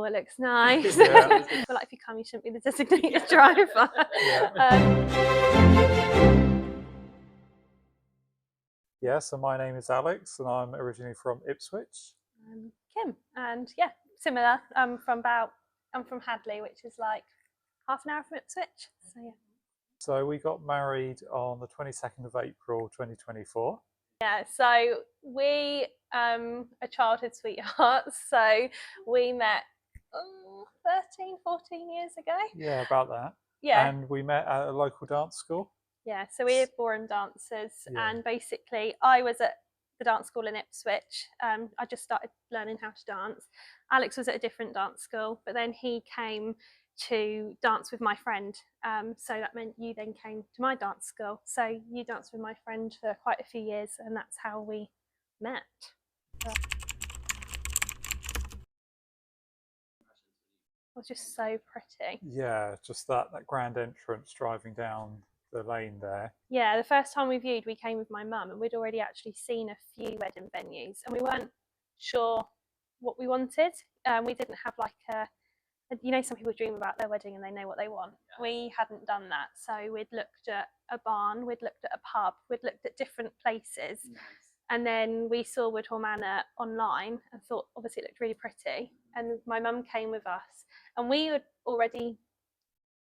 oh, it looks nice. Yeah. I feel like if you come, you shouldn't be the designated driver. Yeah, so my name is Alex and I'm originally from Ipswich. Kim, and yeah, similar. I'm from Hadley, which is like half an hour from Ipswich. So yeah. So we got married on the 22nd of April 2024. Yeah, so we are childhood sweethearts. So we met 13, 14 years ago. Yeah, about that. Yeah. And we met at a local dance school. Yeah, so we're born dancers, and basically I was at the dance school in Ipswich. I just started learning how to dance. Alex was at a different dance school, but then he came to dance with my friend. So that meant you then came to my dance school. So you danced with my friend for quite a few years, and that's how we met. It was just so pretty. Yeah, just that grand entrance driving down the lane there. Yeah, the first time we viewed, we came with my mum, and we'd already actually seen a few wedding venues, and we weren't sure what we wanted. We didn't have like some people dream about their wedding and they know what they want. We hadn't done that, so we'd looked at a barn, we'd looked at a pub, we'd looked at different places. And then we saw Woodhall Manor online and thought, obviously it looked really pretty, and my mum came with us, and we had already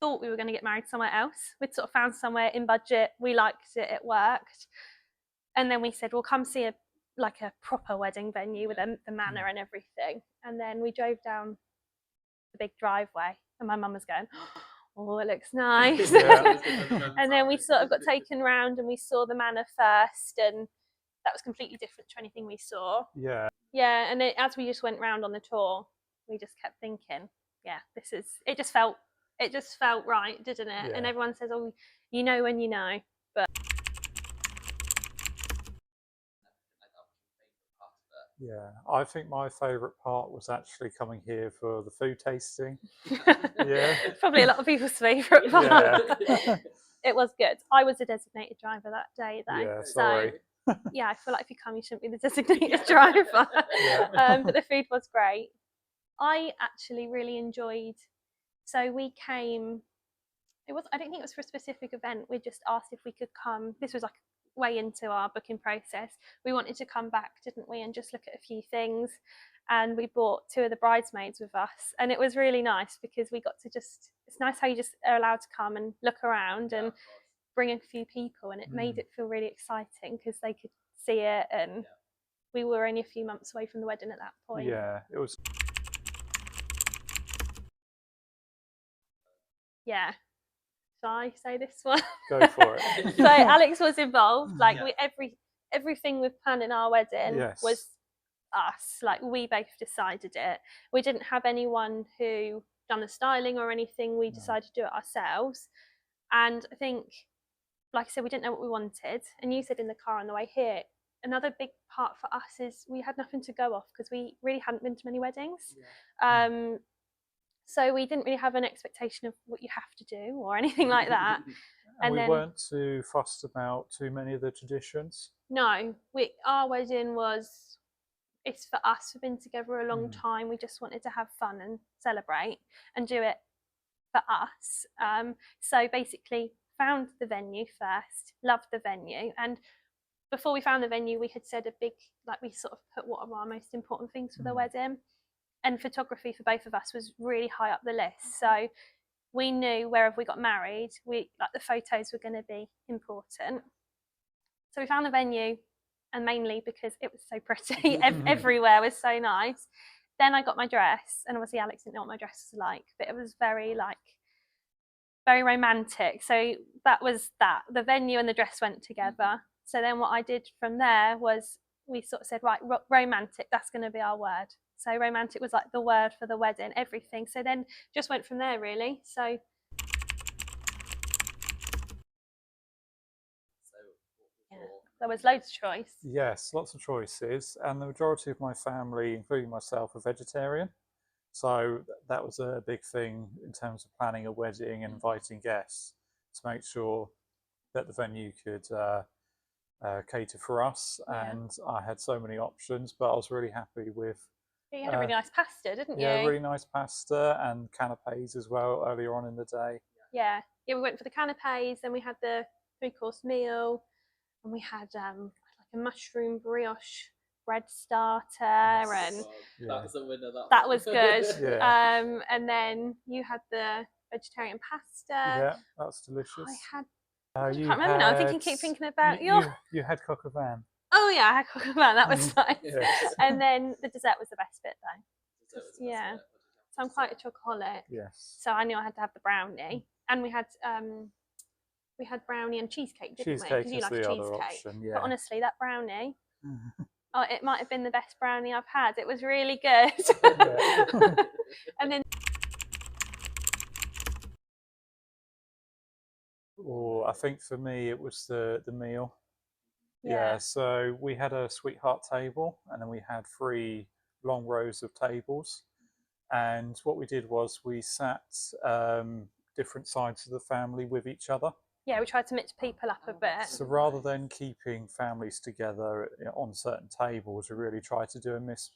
thought we were going to get married somewhere else. We'd sort of found somewhere in budget, we liked it, it worked, and then we said, well, come see a proper wedding venue with the manor and everything. And then we drove down the big driveway, and my mum was going, oh, it looks nice. And then we sort of got taken round and we saw the manor first, and that was completely different to anything we saw. Yeah, and as we just went round on the tour, we just kept thinking, yeah, it just felt right, didn't it? Yeah. And everyone says, oh, you know when you know. But yeah, I think my favourite part was actually coming here for the food tasting. Yeah, probably a lot of people's favourite part. Yeah. It was good. I was a designated driver that day, though. Yeah, sorry. So yeah, I feel like if you come, you shouldn't be the designated driver. Yeah. But the food was great. I actually really enjoyed. So we came. I don't think it was for a specific event. We just asked if we could come. This was like way into our booking process. We wanted to come back, didn't we, and just look at a few things. And we brought two of the bridesmaids with us, and it was really nice because we got to it's nice how you just are allowed to come and look around and bring a few people, and it made it feel really exciting because they could see it, and we were only a few months away from the wedding at that point. Yeah, it was. Yeah. Shall I say this one? Go for it. So Alex was involved. Like everything with planning our wedding was us. Like we both decided it. We didn't have anyone who done the styling or anything. We decided to do it ourselves. And I think, like I said, we didn't know what we wanted. And you said in the car on the way here, another big part for us is we had nothing to go off because we really hadn't been to many weddings. So we didn't really have an expectation of what you have to do or anything like that. And we weren't too fussed about too many of the traditions. No, our wedding it's for us. We've been together a long time. We just wanted to have fun and celebrate and do it for us. So basically found the venue first, loved the venue. And before we found the venue, we had said we sort of put what are our most important things for the wedding. And photography for both of us was really high up the list. So we knew wherever we got married, the photos were going to be important. So we found the venue, and mainly because it was so pretty. Everywhere was so nice. Then I got my dress, and obviously Alex didn't know what my dress was like, but it was very romantic. So that was that. The venue and the dress went together. So then what I did from there was we sort of said, right, romantic, that's going to be our word. So romantic was like the word for the wedding, everything. So then just went from there, really. So there was loads of choice. Yes, lots of choices. And the majority of my family, including myself, are vegetarian. So that was a big thing in terms of planning a wedding and inviting guests to make sure that the venue could cater for us. And I had so many options, but I was really happy with You had a really nice pasta, didn't you? Yeah, really nice pasta and canapes as well earlier on in the day. Yeah, we went for the canapes, then we had the 3-course meal, and we had like a mushroom brioche bread starter, and that was a winner. That was good. Yeah. And then you had the vegetarian pasta. Yeah, that's delicious. I had. I You can't remember now. I keep thinking about you had coq au vin. Oh yeah, I had coq au vin. That was nice. Yes. And then the dessert was the best bit, though. Yeah. So I'm quite a chocoholic. Yes. So I knew I had to have the brownie, and we had brownie and cheesecake, didn't we? Cheesecake Because you is like the cheesecake. other option. Yeah. But honestly, that brownie. Oh, it might have been the best brownie I've had. It was really good. And then. Oh, I think for me it was the meal. Yeah. So we had a sweetheart table, and then we had 3 long rows of tables. And what we did was we sat different sides of the family with each other. Yeah, we tried to mix people up a bit. So rather than keeping families together on certain tables, we really tried to do a mix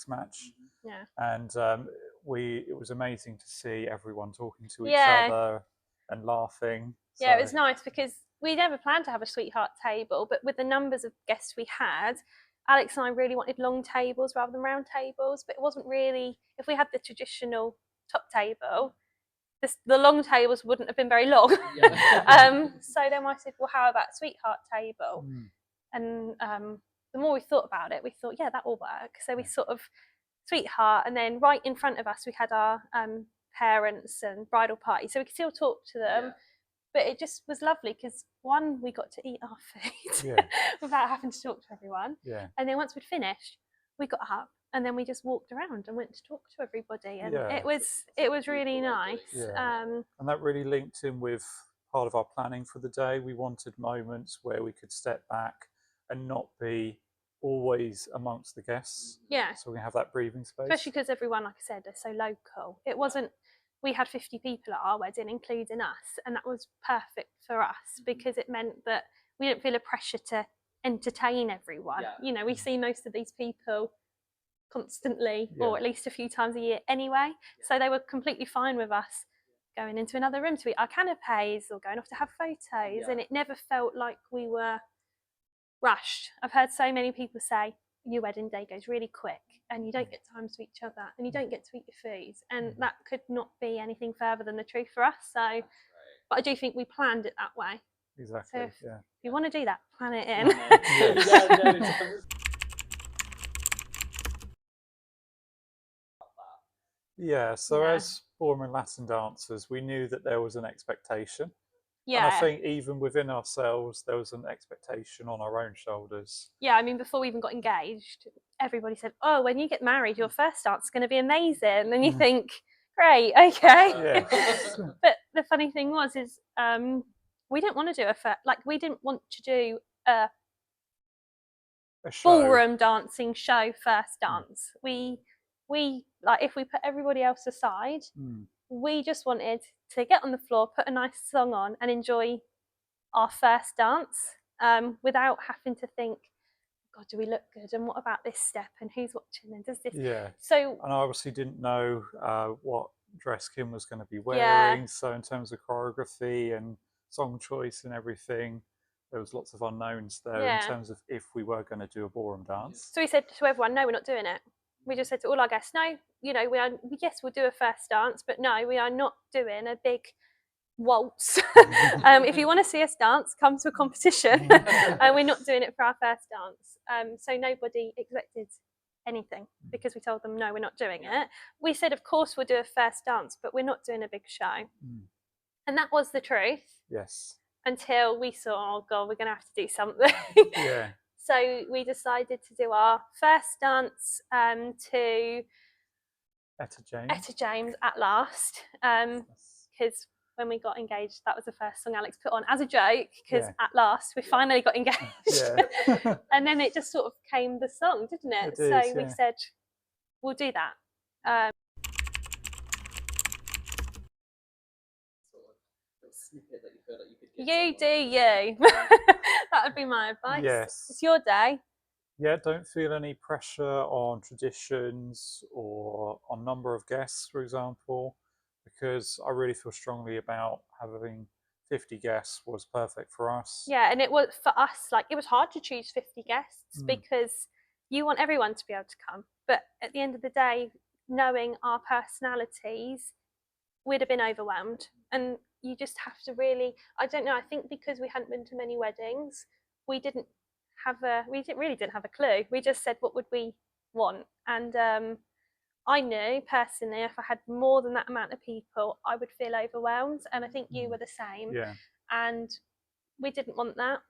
match. Yeah. And it was amazing to see everyone talking to each other and laughing. Yeah, it was nice because we never planned to have a sweetheart table, but with the numbers of guests we had, Alex and I really wanted long tables rather than round tables, but it wasn't really, if we had the traditional top table, the long tables wouldn't have been very long. So then I said, well, how about a sweetheart table? And the more we thought about it, we thought, yeah, that will work. So we sort of sweetheart, and then right in front of us we had our parents and bridal party, so we could still talk to them. But it just was lovely because one, we got to eat our food without having to talk to everyone. And then once we'd finished, we got up and then we just walked around and went to talk to everybody, and it was really nice. And that really linked in with part of our planning for the day. We wanted moments where we could step back and not be always amongst the guests. So we can have that breathing space. Especially because everyone, like I said, are so local. It wasn't. We had 50 people at our wedding, including us, and that was perfect for us because it meant that we didn't feel a pressure to entertain everyone. You know, we see most of these people constantly, or at least a few times a year anyway, so they were completely fine with us going into another room to eat our canapes or going off to have photos, and it never felt like we were rushed. I've heard so many people say your wedding day goes really quick and you don't get time to each other and you don't get to eat your food, and that could not be anything further than the truth for us. So but I do think we planned it that way. Exactly. So if you want to do that, plan it in. So as ballroom and Latin dancers, we knew that there was an expectation. And I think even within ourselves, there was an expectation on our own shoulders. Yeah, I mean, before we even got engaged, everybody said, oh, when you get married, your first dance is going to be amazing. And you think, great, okay. But the funny thing was, we didn't want to do we didn't want to do a ballroom dancing show first dance. We like, if we put everybody else aside, we just wanted to get on the floor, put a nice song on and enjoy our first dance without having to think, God, do we look good? And what about this step? And who's watching? And does this? So, and I obviously didn't know what dress Kim was going to be wearing. So in terms of choreography and song choice and everything, there was lots of unknowns there in terms of if we were going to do a ballroom dance. So we said to everyone, no, we're not doing it. We just said to all our guests, no, you know, yes, we'll do a first dance, but no, we are not doing a big waltz. If you want to see us dance, come to a competition. And we're not doing it for our first dance. So nobody expected anything because we told them, no, we're not doing it. We said, of course, we'll do a first dance, but we're not doing a big show. And that was the truth. Yes. Until we saw, oh God, we're going to have to do something. So we decided to do our first dance to Etta James at last, because when we got engaged, that was the first song Alex put on as a joke, because at last we finally got engaged. And then it just sort of came the song, didn't it? We said, we'll do that. Snippet that you feel like you could You do you. That would be my advice. It's your day. Yeah, don't feel any pressure on traditions or on number of guests, for example, because I really feel strongly about having 50 guests was perfect for us. Yeah, and it was for us, like, it was hard to choose 50 guests Mm. because you want everyone to be able to come. But at the end of the day, knowing our personalities, we'd have been overwhelmed. And you just have to really, I don't know, I think because we hadn't been to many weddings, we didn't really didn't have a clue. We just said, what would we want? And I knew personally, if I had more than that amount of people, I would feel overwhelmed. And I think you were the same. Yeah. And we didn't want that.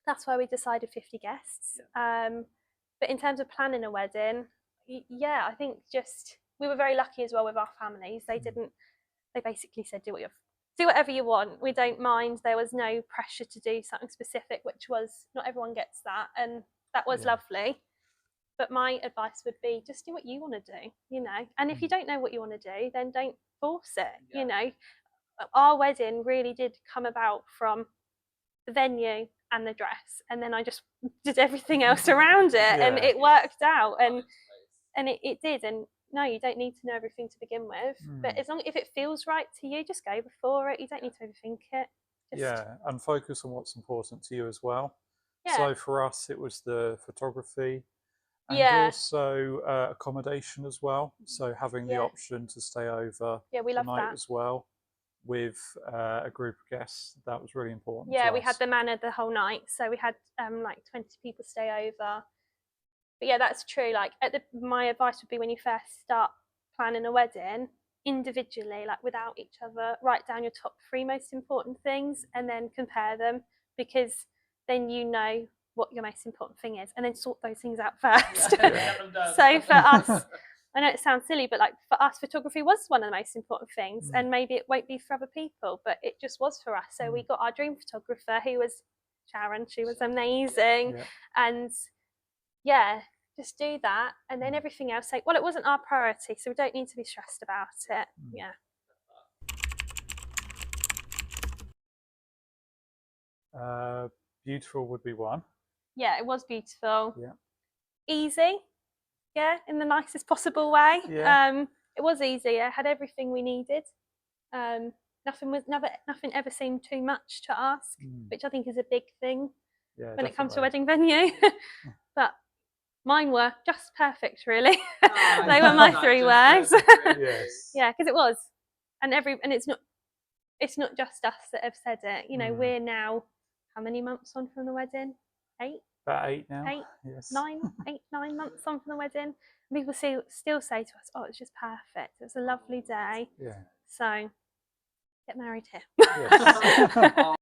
That's why we decided 50 guests. But in terms of planning a wedding, yeah, I think just we were very lucky as well with our families. They basically said, do whatever you want. We don't mind. There was no pressure to do something specific, which was, not everyone gets that, and that was lovely. But my advice would be, just do what you want to do, you know. And if you don't know what you want to do, then don't force it. You know, our wedding really did come about from the venue and the dress, and then I just did everything else around it, and it worked out, and it did. And no, you don't need to know everything to begin with, but as long if it feels right to you, just go before it. You don't need to overthink it. And focus on what's important to you as well. Yeah. So for us, it was the photography and also accommodation as well. So having the option to stay over we the love night that as well with a group of guests, that was really important. Yeah, to we us. had the manor the whole night, so we had like 20 people stay over. But yeah, that's true. Like my advice would be, when you first start planning a wedding, individually, like without each other, write down your top 3 most important things and then compare them, because then you know what your most important thing is, and then sort those things out first. So for us, I know it sounds silly, but like for us, photography was one of the most important things, and maybe it won't be for other people, but it just was for us. So we got our dream photographer, who was Sharon. She was amazing, and just do that, and then everything else. Well, it wasn't our priority, so we don't need to be stressed about it. Beautiful would be one. Yeah, it was beautiful. Yeah. Easy. Yeah, in the nicest possible way. Yeah. It was easy. It had everything we needed. Nothing ever seemed too much to ask, which I think is a big thing when it comes to a wedding venue. But mine were just perfect, really. They were my 3 words. Yes. Yeah, because it was, and it's not just us that have said it. You know, we're now how many months on from the wedding? 8. About 8 now. 8, yes. 9 months on from the wedding. People still say to us, "Oh, it's just perfect. It was a lovely day." Yeah. So, get married here. Yes.